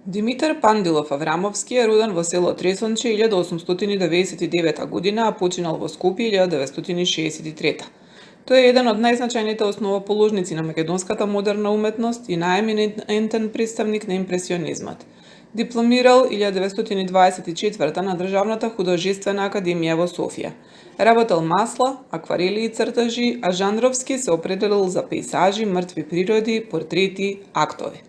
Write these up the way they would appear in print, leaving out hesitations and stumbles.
Димитар Пандилов Аврамовски е роден во село Тресонче 1899 година, а починал во Скопје 1963. Тој е еден од најзначајните основоположници на македонската модерна уметност и најеминентен представник на импресионизмот. Дипломирал 1924 на Државната художествена академија во Софија. Работел масла, акварели и цртажи, а жанровски се определил за пејзажи, мртви природи, портрети, актови.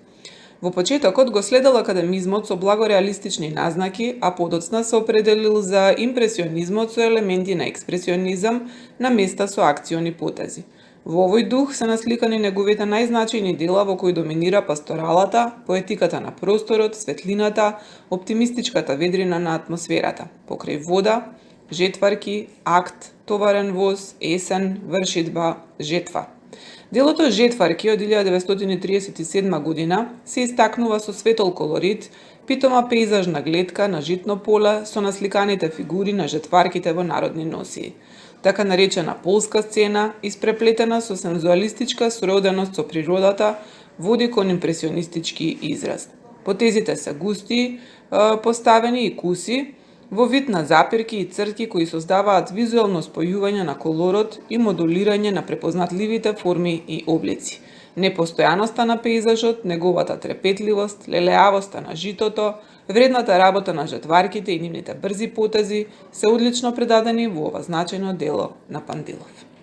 Во почетокот го следел академизмот со благо реалистични назнаки, а подоцна се определил за импресионизмот со елементи на експресионизам на места со акциони потези. Во овој дух се насликани неговите најзначајни дела во кои доминира пасторалата, поетиката на просторот, светлината, оптимистичката ведрина на атмосферата, покрај вода, жетварки, акт, товарен воз, есен, вршидба, жетва. Делото Жетварки од 1937 година се истакнува со светол колорит, питома пејзажна гледка на житно поле со насликаните фигури на жетварките во народни носии. Така наречена полска сцена, испреплетена со сензуалистичка сроденост со природата, води кон импресионистички израз. Потезите се густи, поставени и куси, во вид на запирки и цртки кои создаваат визуелно спојување на колорот и модулирање на препознатливите форми и облици. Непостојаноста на пејзажот, неговата трепетливост, лелеавоста на житото, вредната работа на жетварките и нивните брзи потези се одлично предадени во ова значајно дело на Пандилов.